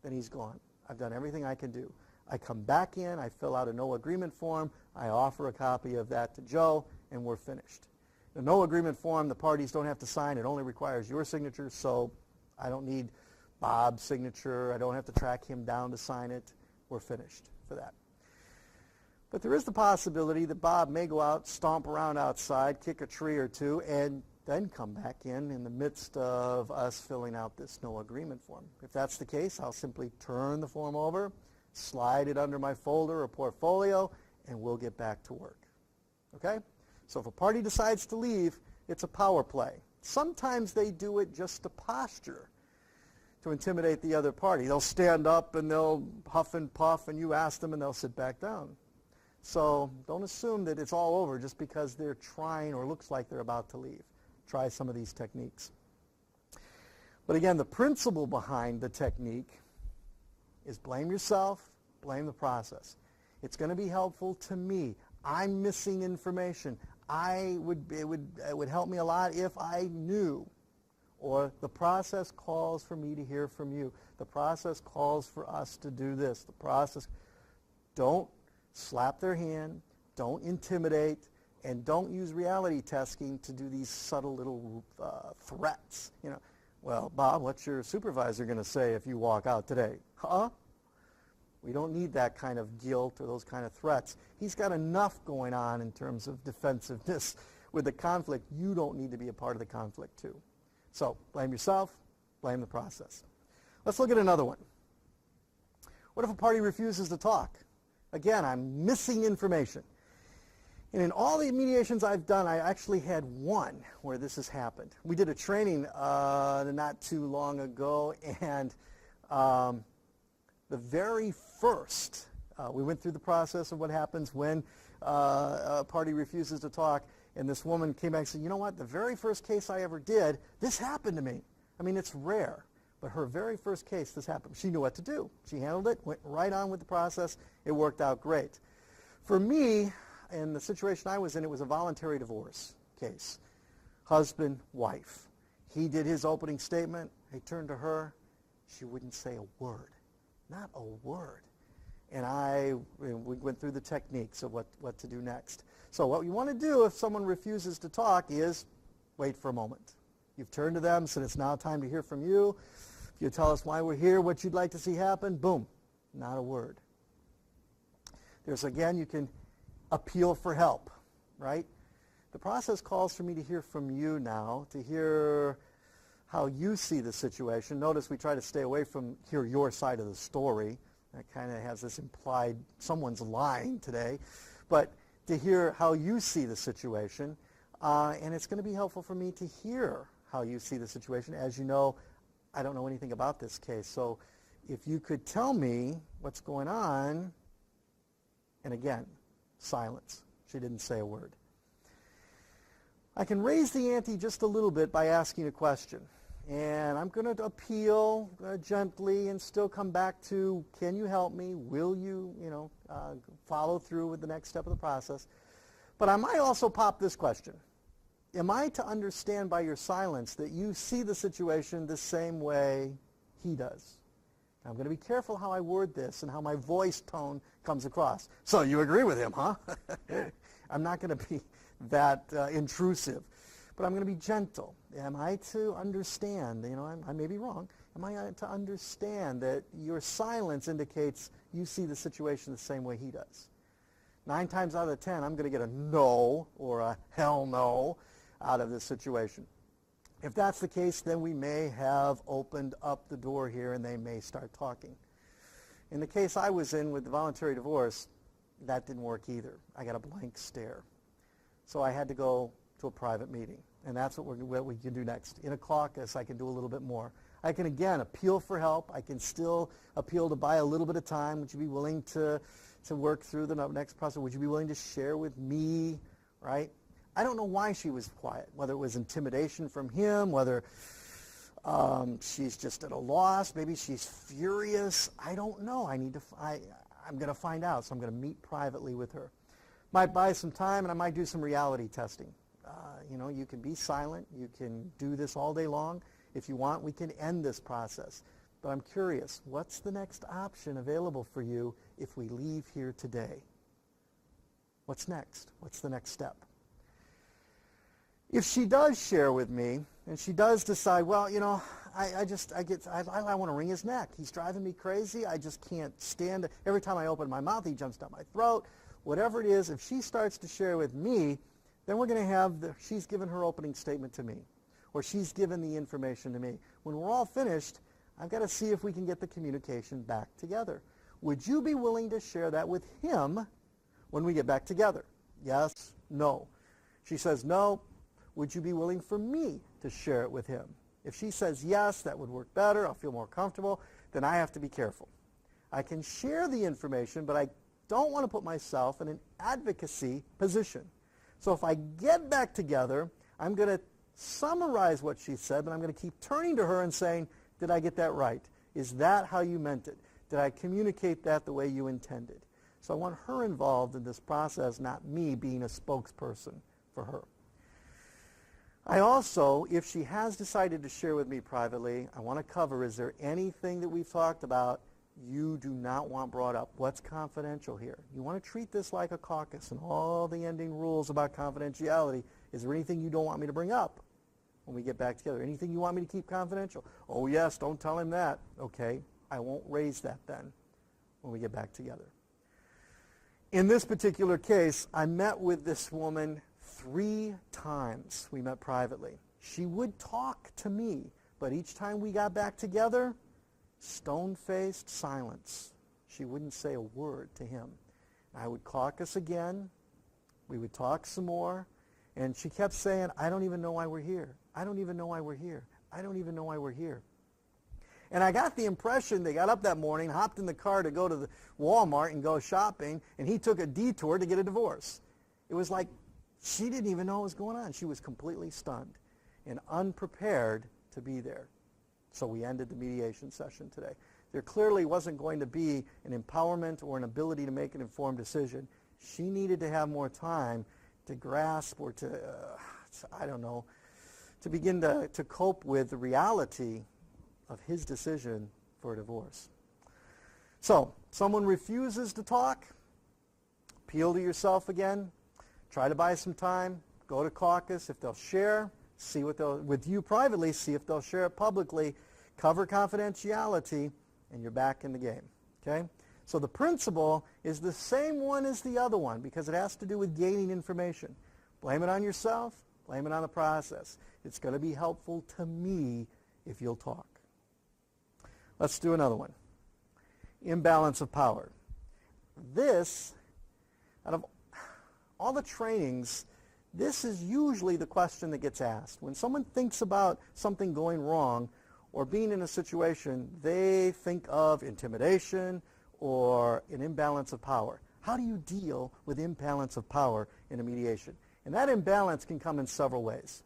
then he's gone. I've done everything I can do. I come back in, I fill out a no agreement form, I offer a copy of that to Joe, and we're finished. The no agreement form, the parties don't have to sign. It only requires your signature, so I don't need Bob's signature. I don't have to track him down to sign it. We're finished for that. But there is the possibility that Bob may go out, stomp around outside, kick a tree or two, and then come back in the midst of us filling out this no agreement form. If that's the case, I'll simply turn the form over, slide it under my folder or portfolio, and we'll get back to work. Okay? So if a party decides to leave, it's a power play. Sometimes they do it just to posture. to intimidate the other party. They'll stand up and they'll huff and puff, and you ask them and they'll sit back down. So don't assume that it's all over just because they're trying or looks like they're about to leave. Try some of these techniques. But again, the principle behind the technique is blame yourself, blame the process. It's going to be helpful to me. I'm missing information. It would help me a lot if I knew. Or the process calls for me to hear from you. The process calls for us to do this. The process. Don't slap their hand. Don't intimidate. And don't use reality testing to do these subtle little threats. You know, well, Bob, what's your supervisor going to say if you walk out today? Huh? We don't need that kind of guilt or those kind of threats. He's got enough going on in terms of defensiveness with the conflict. You don't need to be a part of the conflict too. So blame yourself, blame the process. Let's look at another one. What if a party refuses to talk? Again, I'm missing information. And in all the mediations I've done, I actually had one where this has happened. We did a training not too long ago, and the very first, we went through the process of what happens when a party refuses to talk, and this woman came back and said, you know what, the very first case I ever did, this happened to me. I mean, it's rare, but her very first case, this happened. She knew what to do. She handled it, went right on with the process. It worked out great. For me, in the situation I was in, it was a voluntary divorce case. Husband, wife. He did his opening statement. He turned to her. She wouldn't say a word. Not a word. And we went through the techniques of what to do next. So what you want to do if someone refuses to talk is wait for a moment. You've turned to them, said it's now time to hear from you. If you tell us why we're here, what you'd like to see happen, boom, not a word. There's, again, you can appeal for help, right? The process calls for me to hear from you now, to hear how you see the situation. Notice we try to stay away from hear your side of the story. That kind of has this implied someone's lying today. But to hear how you see the situation, and it's going to be helpful for me to hear how you see the situation. As you know, I don't know anything about this case, so if you could tell me what's going on, and again, silence. She didn't say a word. I can raise the ante just a little bit by asking a question. And I'm going to appeal gently and still come back to, can you help me? Will you, follow through with the next step of the process? But I might also pop this question. Am I to understand by your silence that you see the situation the same way he does? I'm going to be careful how I word this and how my voice tone comes across. So you agree with him, huh? I'm not going to be that intrusive, but I'm going to be gentle. Am I to understand, I may be wrong, am I to understand that your silence indicates you see the situation the same way he does? 9 times out of 10, I'm going to get a no or a hell no out of this situation. If that's the case, then we may have opened up the door here and they may start talking. In the case I was in with the voluntary divorce, that didn't work either. I got a blank stare. So I had to go to a private meeting. And that's what we can do next. In a caucus, I can do a little bit more. I can, again, appeal for help. I can still appeal to buy a little bit of time. Would you be willing to work through the next process? Would you be willing to share with me, right? I don't know why she was quiet, whether it was intimidation from him, whether she's just at a loss, maybe she's furious. I don't know. I'm going to find out, so I'm going to meet privately with her. Might buy some time, and I might do some reality testing. You can be silent. You can do this all day long. If you want, we can end this process. But I'm curious, what's the next option available for you if we leave here today? What's next? What's the next step? If she does share with me, and she does decide, well, I want to wring his neck. He's driving me crazy. I just can't stand it. Every time I open my mouth, he jumps down my throat. Whatever it is, if she starts to share with me, then we're going to have she's given her opening statement to me, or she's given the information to me. When we're all finished, I've got to see if we can get the communication back together. Would you be willing to share that with him when we get back together? Yes, no. She says no. Would you be willing for me to share it with him? If she says yes, that would work better, I'll feel more comfortable, then I have to be careful. I can share the information, but I don't want to put myself in an advocacy position. So if I get back together, I'm going to summarize what she said, but I'm going to keep turning to her and saying, did I get that right? Is that how you meant it? Did I communicate that the way you intended? So I want her involved in this process, not me being a spokesperson for her. I also, if she has decided to share with me privately, I want to cover, is there anything that we've talked about you do not want brought up? What's confidential here? You want to treat this like a caucus and all the ending rules about confidentiality. Is there anything you don't want me to bring up when we get back together? Anything you want me to keep confidential? Oh yes, don't tell him that. Okay, I won't raise that then when we get back together. In this particular case, I met with this woman 3 times. We met privately. She would talk to me, but each time we got back together, stone-faced silence. She wouldn't say a word to him. I would caucus again. We would talk some more. And she kept saying, I don't even know why we're here. I don't even know why we're here. I don't even know why we're here. And I got the impression they got up that morning, hopped in the car to go to the Walmart and go shopping, and he took a detour to get a divorce. It was like she didn't even know what was going on. She was completely stunned and unprepared to be there. So we ended the mediation session today. There clearly wasn't going to be an empowerment or an ability to make an informed decision. She needed to have more time to grasp or to, I don't know, to begin to cope with the reality of his decision for a divorce. So, someone refuses to talk, appeal to yourself again, try to buy some time, go to caucus. If they'll share, see what they'll, with you privately, see if they'll share it publicly, cover confidentiality, and you're back in the game. Okay? So the principle is the same one as the other one because it has to do with gaining information. Blame it on yourself, blame it on the process. It's going to be helpful to me if you'll talk. Let's do another one. Imbalance of power. This, out of all the trainings, this is usually the question that gets asked. When someone thinks about something going wrong or being in a situation, they think of intimidation or an imbalance of power. How do you deal with imbalance of power in a mediation? And that imbalance can come in several ways.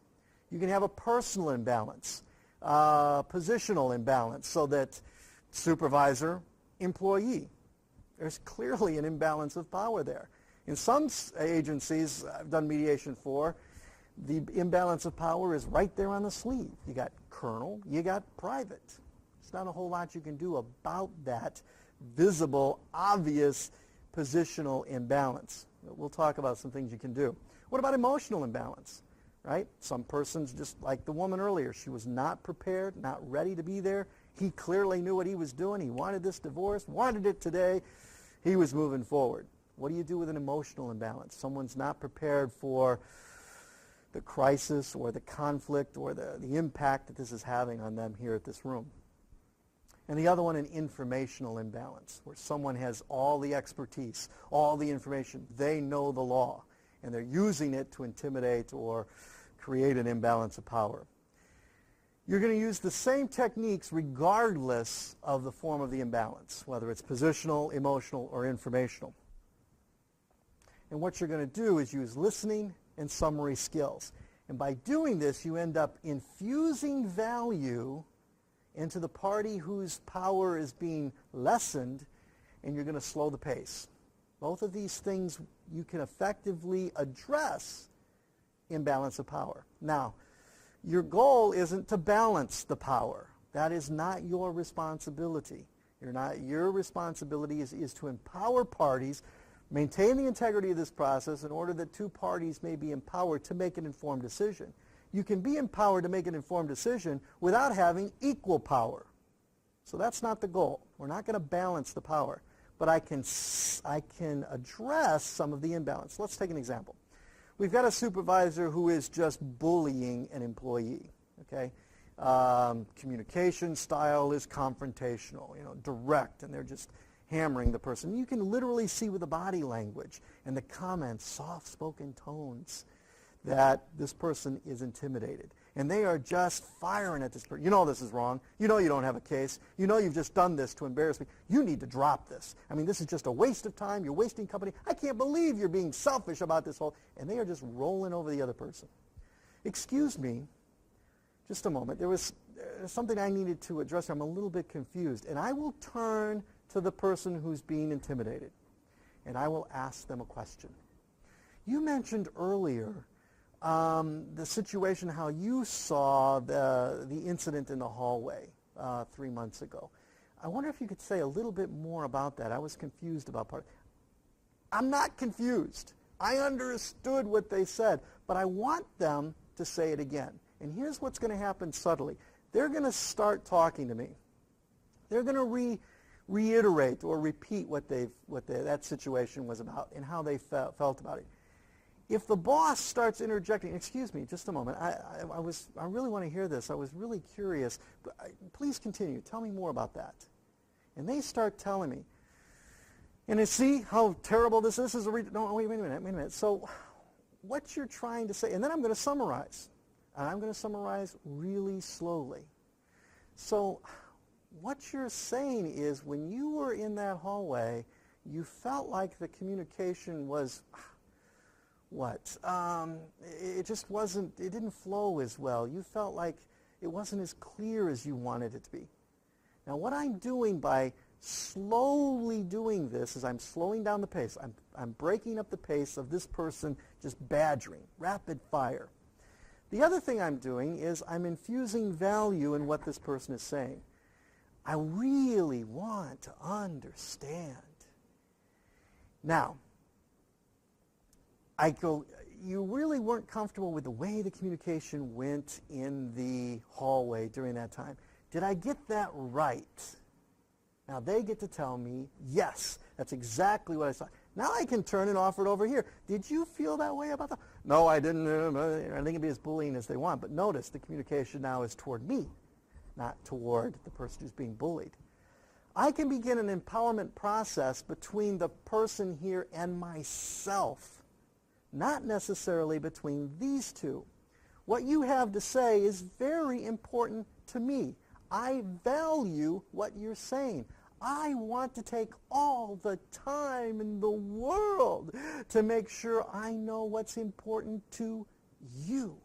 You can have a personal imbalance, positional imbalance, so that supervisor, employee. There's clearly an imbalance of power there. In some agencies I've done mediation for, the imbalance of power is right there on the sleeve. You got colonel, you got private. There's not a whole lot you can do about that visible, obvious positional imbalance. We'll talk about some things you can do. What about emotional imbalance? Right? Some persons, just like the woman earlier, she was not prepared, not ready to be there. He clearly knew what he was doing. He wanted this divorce, wanted it today. He was moving forward. What do you do with an emotional imbalance? Someone's not prepared for the crisis or the conflict or the impact that this is having on them here at this room. And the other one, an informational imbalance, where someone has all the expertise, all the information. They know the law, and they're using it to intimidate or create an imbalance of power. You're going to use the same techniques regardless of the form of the imbalance, whether it's positional, emotional, or informational. And what you're going to do is use listening and summary skills. And by doing this, you end up infusing value into the party whose power is being lessened, and you're going to slow the pace. Both of these things, you can effectively address imbalance of power. Now, your goal isn't to balance the power. That is not your responsibility. Your responsibility is to empower parties, maintain the integrity of this process in order that two parties may be empowered to make an informed decision. You can be empowered to make an informed decision without having equal power. So that's not the goal. We're not going to balance the power. But I can address some of the imbalance. Let's take an example. We've got a supervisor who is just bullying an employee. Okay, communication style is confrontational, direct, and they're just hammering the person. You can literally see with the body language and the comments, soft-spoken tones, that this person is intimidated. and they are just firing at this person. You know this is wrong. You know you don't have a case. You know you've just done this to embarrass me. You need to drop this. I mean, this is just a waste of time. You're wasting company. I can't believe you're being selfish about this whole... And they are just rolling over the other person. Excuse me, just a moment. There was something I needed to address. I'm a little bit confused. And I will turn to the person who's being intimidated, and I will ask them a question. You mentioned earlier the situation, how you saw the incident in the hallway 3 months ago. I wonder if you could say a little bit more about that. I was confused about part. I'm not confused. I understood what they said, but I want them to say it again. And here's what's going to happen subtly. They're going to start talking to me. They're going to reiterate or repeat what that situation was about and how they felt about it. If the boss starts interjecting, excuse me, just a moment, I really want to hear this. I was really curious. But please continue. Tell me more about that. And they start telling me. And you see how terrible this is? No, wait a minute. So what you're trying to say, and then I'm going to summarize. And I'm going to summarize really slowly. So what you're saying is when you were in that hallway, you felt like the communication was... it just wasn't, it didn't flow as well. You felt like it wasn't as clear as you wanted it to be. Now what I'm doing by slowly doing this is I'm slowing down the pace. I'm breaking up the pace of this person just badgering, rapid fire. The other thing I'm doing is I'm infusing value in what this person is saying. I really want to understand. Now, I go, you really weren't comfortable with the way the communication went in the hallway during that time. Did I get that right? Now they get to tell me, yes, that's exactly what I saw. Now I can turn and offer it over here. Did you feel that way about that? No, I didn't. They can be as bullying as they want. But notice the communication now is toward me, not toward the person who's being bullied. I can begin an empowerment process between the person here and myself, not necessarily between these two. What you have to say is very important to me. I value what you're saying. I want to take all the time in the world to make sure I know what's important to you.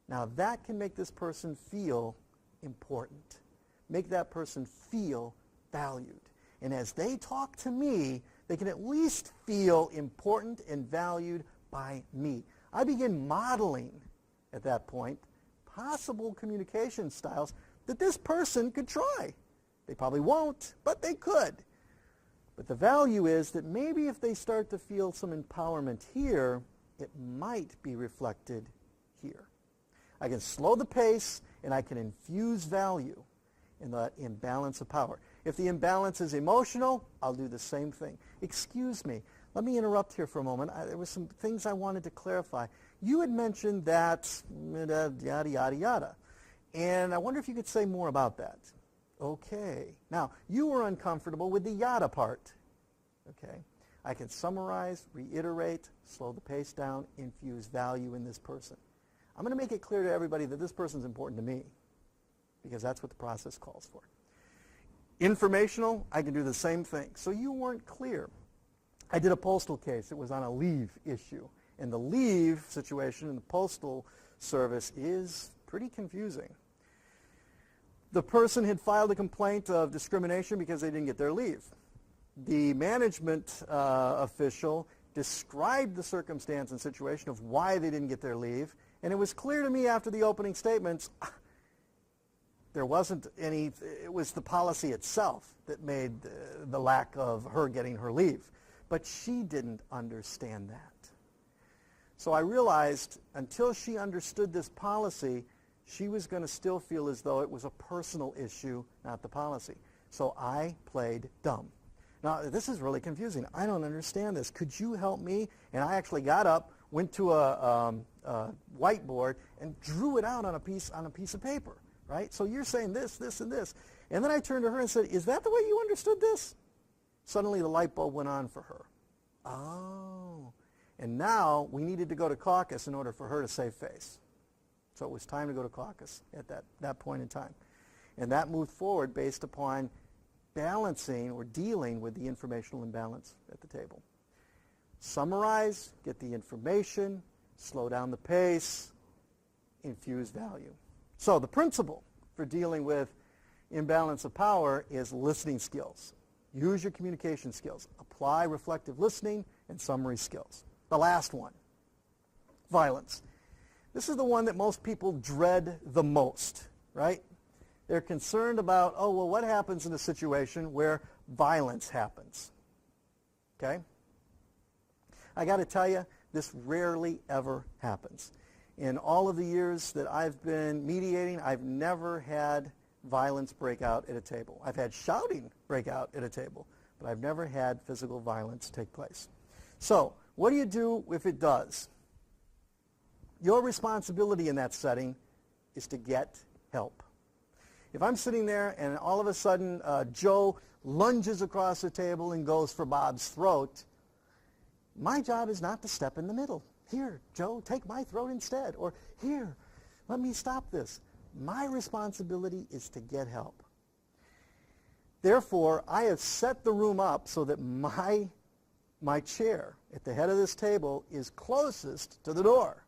Now that can make this person feel important. Make that person feel valued. And as they talk to me, they can at least feel important and valued by me. I begin modeling, at that point, possible communication styles that this person could try. They probably won't, but they could. But the value is that maybe if they start to feel some empowerment here, it might be reflected here. I can slow the pace, and I can infuse value in the imbalance of power. If the imbalance is emotional, I'll do the same thing. Excuse me. Let me interrupt here for a moment. There were some things I wanted to clarify. You had mentioned that yada, yada, yada. And I wonder if you could say more about that. Okay. Now, you were uncomfortable with the yada part. Okay. I can summarize, reiterate, slow the pace down, infuse value in this person. I'm going to make it clear to everybody that this person's important to me, because that's what the process calls for. Informational, I can do the same thing. So you weren't clear. I did a postal case. It was on a leave issue. And the leave situation in the postal service is pretty confusing. The person had filed a complaint of discrimination because they didn't get their leave. The management official described the circumstance and situation of why they didn't get their leave, and it was clear to me after the opening statements there wasn't any, it was the policy itself that made the lack of her getting her leave. But she didn't understand that. So I realized until she understood this policy, she was going to still feel as though it was a personal issue, not the policy. So I played dumb. Now, this is really confusing. I don't understand this. Could you help me? And I actually got up, went to a whiteboard, and drew it out on a piece of paper. Right? So you're saying this, this, and this. And then I turned to her and said, is that the way you understood this? Suddenly the light bulb went on for her. Oh. And now we needed to go to caucus in order for her to save face. So it was time to go to caucus at that point in time. And that moved forward based upon balancing or dealing with the informational imbalance at the table. Summarize, get the information, slow down the pace, infuse value. So the principle for dealing with imbalance of power is listening skills. Use your communication skills. Apply reflective listening and summary skills. The last one, violence. This is the one that most people dread the most, right? They're concerned about, oh, well, what happens in a situation where violence happens? Okay? I got to tell you, this rarely ever happens. In all of the years that I've been mediating, I've never had violence break out at a table. I've had shouting break out at a table, but I've never had physical violence take place. So, what do you do if it does? Your responsibility in that setting is to get help. If I'm sitting there and all of a sudden Joe lunges across the table and goes for Bob's throat, my job is not to step in the middle. Here, Joe, take my throat instead. Or here, let me stop this. My responsibility is to get help. Therefore, I have set the room up so that my chair at the head of this table is closest to the door.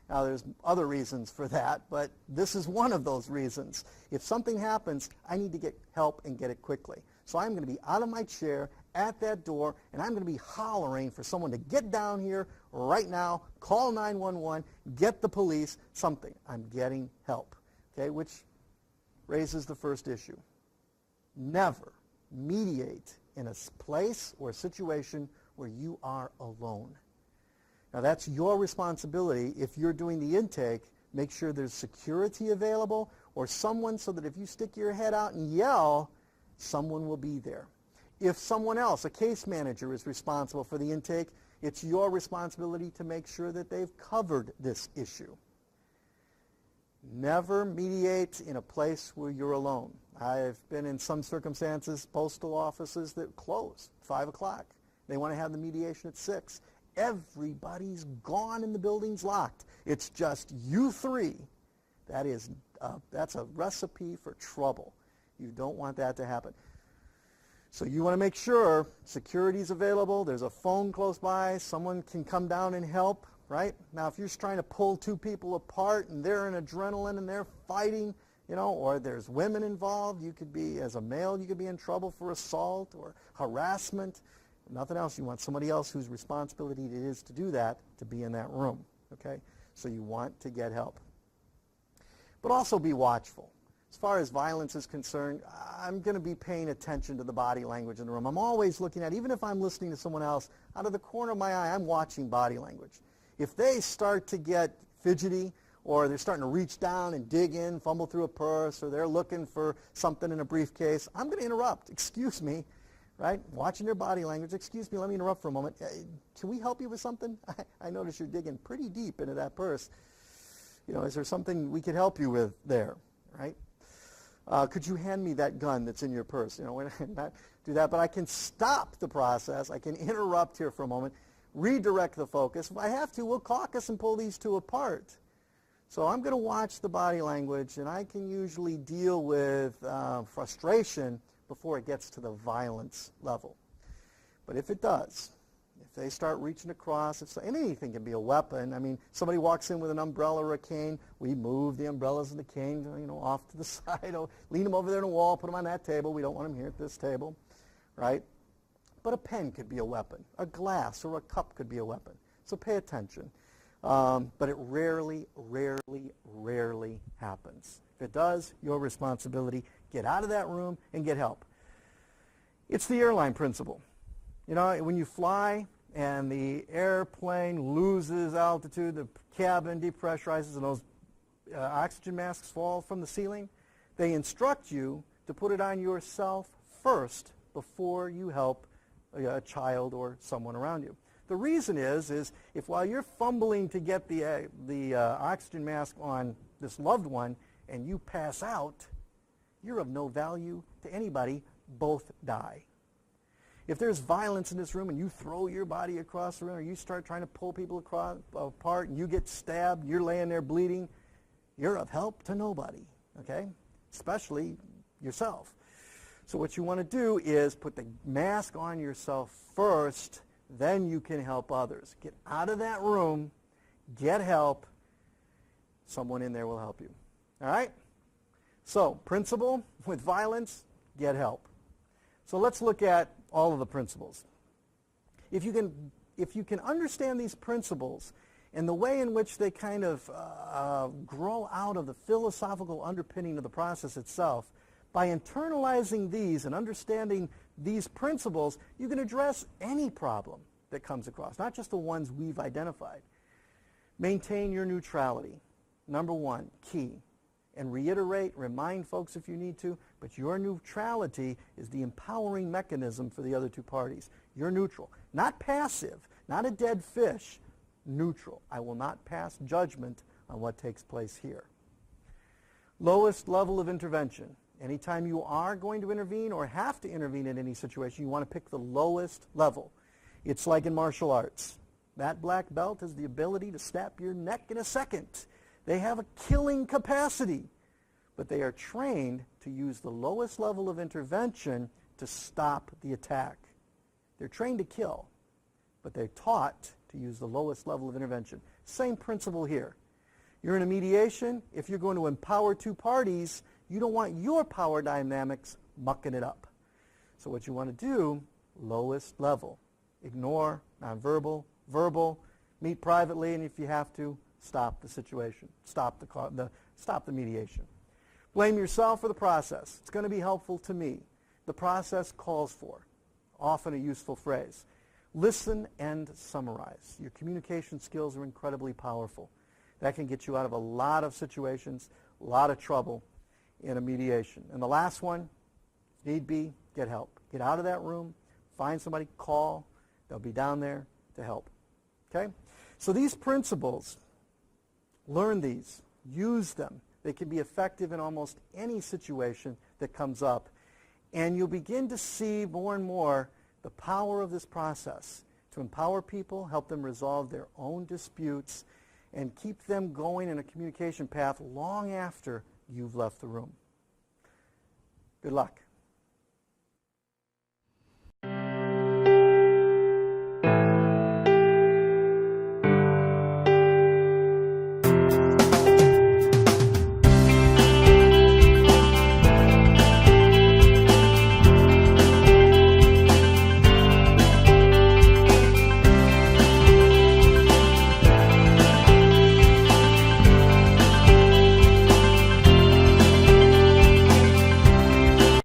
Now, there's other reasons for that, but this is one of those reasons. If something happens, I need to get help and get it quickly. So I'm going to be out of my chair at that door, and I'm going to be hollering for someone to get down here right now, call 911, get the police, something. I'm getting help, okay, which raises the first issue. Never mediate in a place or a situation where you are alone. Now, that's your responsibility. If you're doing the intake, make sure there's security available or someone so that if you stick your head out and yell, someone will be there. If someone else, a case manager, is responsible for the intake, it's your responsibility to make sure that they've covered this issue. Never mediate in a place where you're alone. I've been in some circumstances, postal offices that close 5 o'clock. They want to have the mediation at 6. Everybody's gone and the building's locked. It's just you three. That's a recipe for trouble. You don't want that to happen. So you want to make sure security's available, there's a phone close by, someone can come down and help, right? Now, if you're just trying to pull two people apart and they're in adrenaline and they're fighting, or there's women involved, you could be, as a male, you could be in trouble for assault or harassment. Nothing else. You want somebody else whose responsibility it is to do that, to be in that room, okay? So you want to get help. But also be watchful. As far as violence is concerned, I'm going to be paying attention to the body language in the room. I'm always looking at, even if I'm listening to someone else, out of the corner of my eye, I'm watching body language. If they start to get fidgety, or they're starting to reach down and dig in, fumble through a purse, or they're looking for something in a briefcase, I'm going to interrupt. Excuse me. Right? Watching their body language. Excuse me, let me interrupt for a moment. Can we help you with something? I notice you're digging pretty deep into that purse. Is there something we could help you with there? Right? Could you hand me that gun that's in your purse? Not do that, but I can stop the process. I can interrupt here for a moment, redirect the focus. If I have to, we'll caucus and pull these two apart. So I'm going to watch the body language, and I can usually deal with frustration before it gets to the violence level. But if it does, if they start reaching across, and anything can be a weapon. I mean, somebody walks in with an umbrella or a cane, we move the umbrellas and the cane, off to the side, lean them over there on the wall, put them on that table. We don't want them here at this table, right? But a pen could be a weapon. A glass or a cup could be a weapon. So pay attention. But it rarely, rarely, rarely happens. If it does, your responsibility. Get out of that room and get help. It's the airline principle. When you fly and the airplane loses altitude, the cabin depressurizes, and those oxygen masks fall from the ceiling, they instruct you to put it on yourself first before you help a child or someone around you. The reason is if while you're fumbling to get the oxygen mask on this loved one and you pass out, you're of no value to anybody. Both die. If there's violence in this room and you throw your body across the room or you start trying to pull people apart and you get stabbed, you're laying there bleeding, you're of help to nobody, okay? Especially yourself. So what you want to do is put the mask on yourself first, then you can help others. Get out of that room, get help. Someone in there will help you. All right? So, principle with violence, get help. So let's look at all of the principles. If you can understand these principles and the way in which they kind of grow out of the philosophical underpinning of the process itself, by internalizing these and understanding these principles, you can address any problem that comes across, not just the ones we've identified. Maintain your neutrality. Number one, key. And reiterate, remind folks if you need to, but your neutrality is the empowering mechanism for the other two parties. You're neutral. Not passive, not a dead fish. Neutral. I will not pass judgment on what takes place here. Lowest level of intervention. Anytime you are going to intervene or have to intervene in any situation, you want to pick the lowest level. It's like in martial arts. That black belt has the ability to snap your neck in a second. They have a killing capacity, but they are trained to use the lowest level of intervention to stop the attack. They're trained to kill, but they're taught to use the lowest level of intervention. Same principle here. You're in a mediation. If you're going to empower two parties, you don't want your power dynamics mucking it up. So what you want to do, lowest level. Ignore, nonverbal, verbal, meet privately, and if you have to, stop the situation. Stop the mediation. Blame yourself for the process. It's going to be helpful to me. The process calls for, often a useful phrase. Listen and summarize. Your communication skills are incredibly powerful. That can get you out of a lot of situations, a lot of trouble in a mediation. And the last one, need be, get help. Get out of that room, find somebody, call. They'll be down there to help. Okay? So these principles, learn these, use them. They can be effective in almost any situation that comes up. And you'll begin to see more and more the power of this process to empower people, help them resolve their own disputes, and keep them going in a communication path long after you've left the room. Good luck.